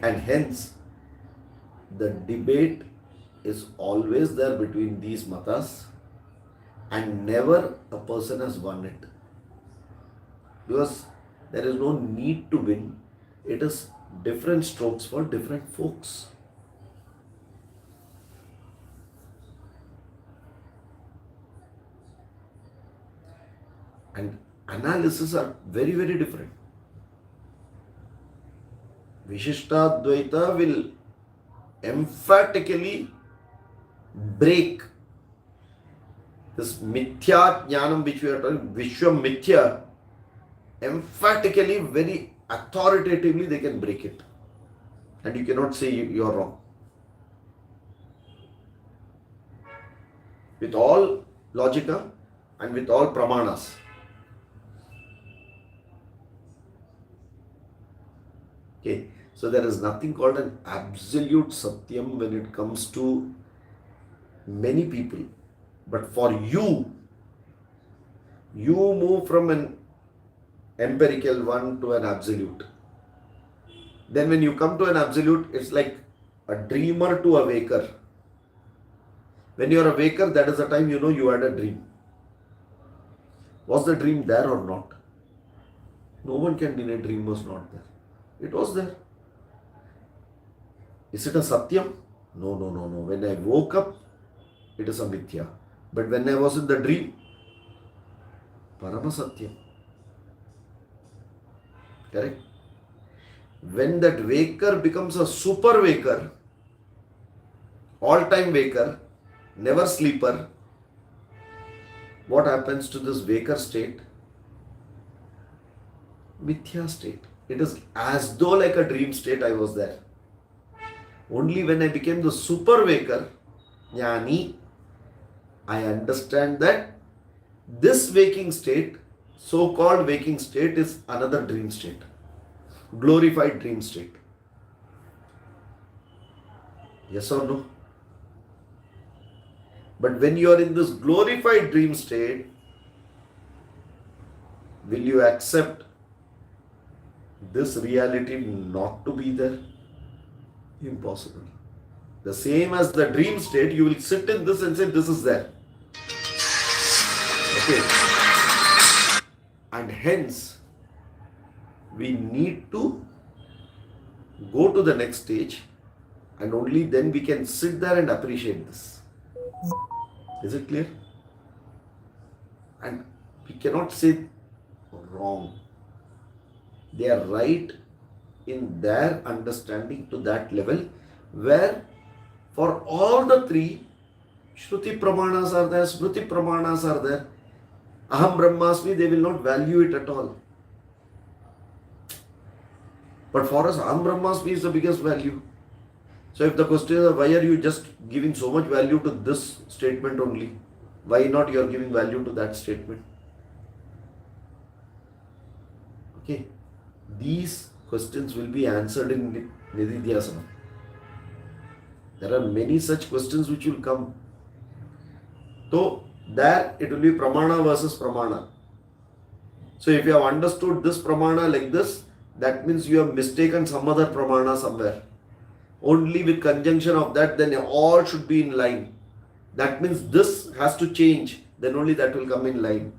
And hence, the debate is always there between these matas, and never a person has won it. Because there is no need to win. It is different strokes for different folks. And analysis are very, very different. Vishishtadvaita will emphatically break this mithya jnanam which we are talking, Vishwam mithya, emphatically, very authoritatively they can break it. And you cannot say you are wrong. With all logika and with all pramanas. Okay. So there is nothing called an absolute Satyam when it comes to many people. But for you, you move from an empirical one to an absolute. Then when you come to an absolute, it's like a dreamer to a waker. When you are a waker, that is the time you know you had a dream. Was the dream there or not? No one can deny dream was not there. It was there. Is it a Satyam? No. When I woke up, it is a Mithya. But when I was in the dream, Parama Satyam. Correct? When that waker becomes a super waker, all-time waker, never sleeper, what happens to this waker state? Mithya state. It is as though like a dream state I was there. Only when I became the super waker, Jnani, I understand that this waking state, so-called waking state, is another dream state. Glorified dream state. Yes or no? But when you are in this glorified dream state, will you accept this reality not to be there? Impossible. The same as the dream state, you will sit in this and say, this is there. Okay. And hence, we need to go to the next stage, and only then we can sit there and appreciate this. Is it clear? And we cannot say wrong. They are right in their understanding to that level, where for all the three, Shruti Pramanas are there, Smriti Pramanas are there. Aham Brahmasmi, they will not value it at all. But for us, Aham Brahmasmi is the biggest value. So if the question is, why are you just giving so much value to this statement only? Why not you are giving value to that statement? Okay. These questions will be answered in Nididhyasana. There are many such questions which will come. So there it will be Pramana versus Pramana. So if you have understood this Pramana like this, that means you have mistaken some other Pramana somewhere. Only with conjunction of that, then all should be in line. That means this has to change. Then only that will come in line.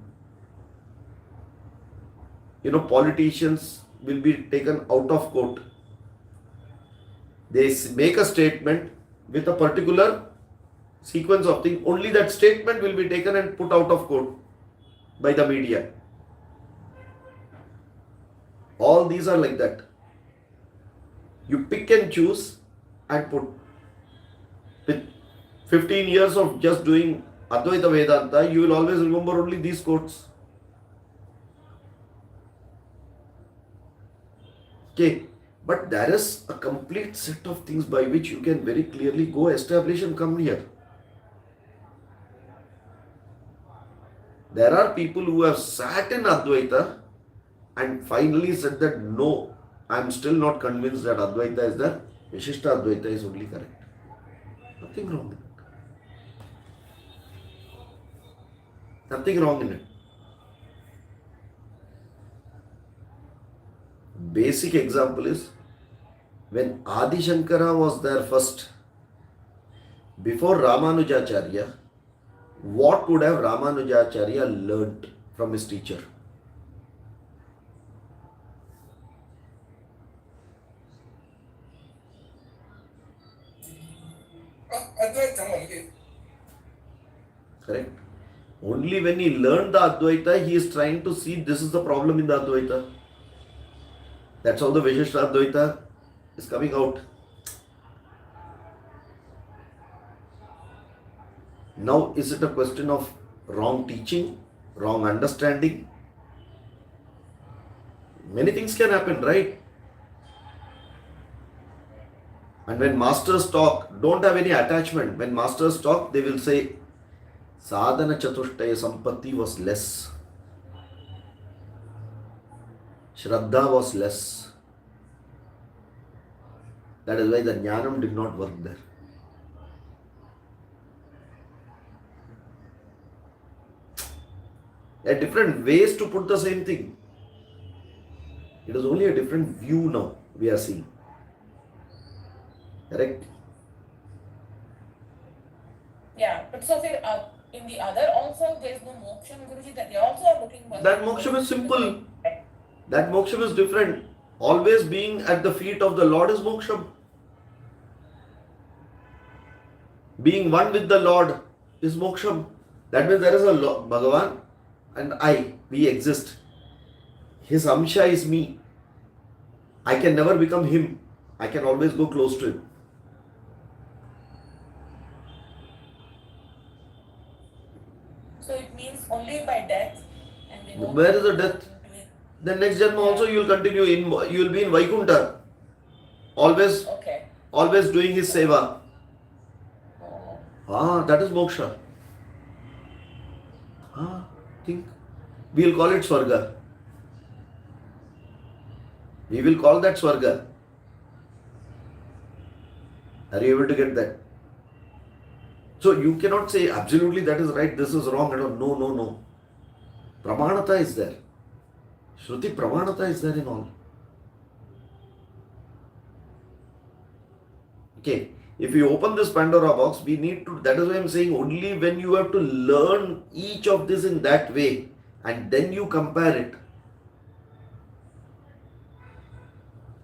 Politicians will be taken out of court. They make a statement with a particular sequence of things. Only that statement will be taken and put out of court by the media. All these are like that. You pick and choose and put. With 15 years of just doing Advaita Vedanta, you will always remember only these quotes. Okay, but there is a complete set of things by which you can very clearly go establish and come here. There are people who have sat in Advaita and finally said that no, I am still not convinced that Advaita is there. Vishishta Advaita is only correct. Nothing wrong in it. Nothing wrong in it. Basic example is when Adi Shankara was there first, before Ramanujacharya, what would have Ramanujacharya learnt from his teacher? Advaita only. Correct? Only when he learned the Advaita, he is trying to see this is the problem in the Advaita. That's how the Vishishta Advaita is coming out. Now, is it a question of wrong teaching, wrong understanding? Many things can happen, right? And when masters talk, don't have any attachment. When masters talk, they will say, Sadhana Chatushtaya Sampatti was less. Shraddha was less. That is why the jnanam did not work there. There are different ways to put the same thing. It is only a different view now we are seeing. Correct? Yeah, but so in the other also there is no moksha, Guruji, that they also are looking for. That moksha is simple. That moksha is different. Always being at the feet of the Lord is moksha. Being one with the Lord is moksha. That means there is a Bhagavan and I, we exist. His amsha is me. I can never become him. I can always go close to him. So it means only by death. And where is the death? Then next Janma also you will continue in, you will be in Vaikunta. Always, always doing his seva. That is moksha. Think. We will call it Swarga. We will call that Swarga. Are you able to get that? So you cannot say absolutely that is right, this is wrong. No. Pramanata is there. Shruti Pramanata is there in all. Okay. If you open this Pandora box, we need to, that is why I am saying only when you have to learn each of this in that way and then you compare it,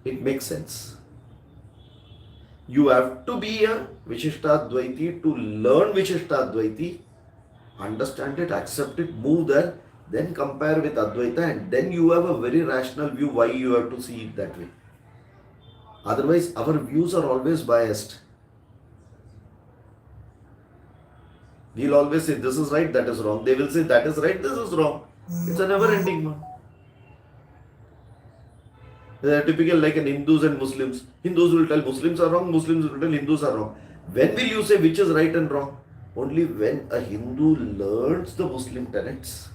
it makes sense. You have to be a Vishishtadvaiti to learn Vishishtadvaiti, understand it, accept it, move there, then compare with Advaita, and then you have a very rational view why you have to see it that way. Otherwise, our views are always biased. We'll always say this is right, that is wrong. They will say that is right, this is wrong. It's a never ending one. They are typical like in Hindus and Muslims. Hindus will tell Muslims are wrong, Muslims will tell Hindus are wrong. When will you say which is right and wrong? Only when a Hindu learns the Muslim tenets.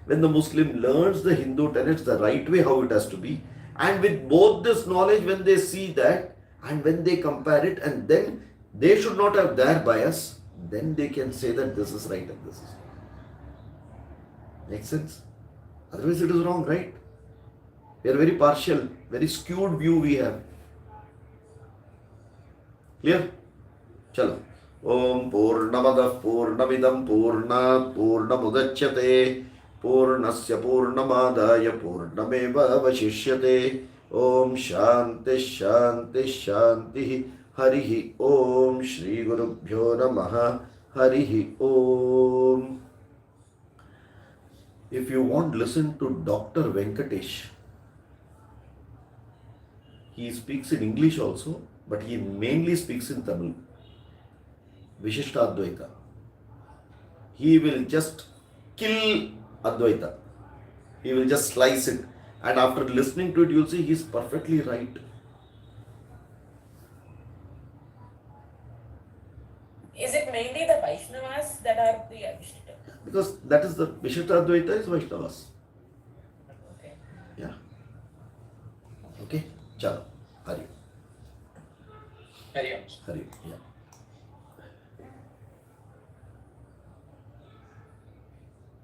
When the Muslim learns the Hindu tenets the right way, how it has to be. And with both this knowledge, when they see that and when they compare it, and then they should not have their bias, then they can say that this is right and this is wrong. Makes sense? Otherwise it is wrong, right? We are very partial, very skewed view we have. Clear? Chalo. Om Purnamadah Purnamidam Purnat Purnamudachyate Purnasya Purnamadaya Purnameva Vashishyate. Om Shanti Shanti Shanti Harihi Om Shri Gurubhyo Namaha Harihi Om. If you want, listen to Dr. Venkatesh. He speaks in English also, but he mainly speaks in Tamil. Vishishtadvaita. He will just kill Advaita. He will just slice it. And after listening to it, you'll see he's perfectly right. Is it mainly the Vaishnavas that are the Vishishtha? Because that is the Vishishtadvaita is Vaishnavas. Okay. Yeah. Okay. Chalo. Hari. Hari Om. Hari. Yeah.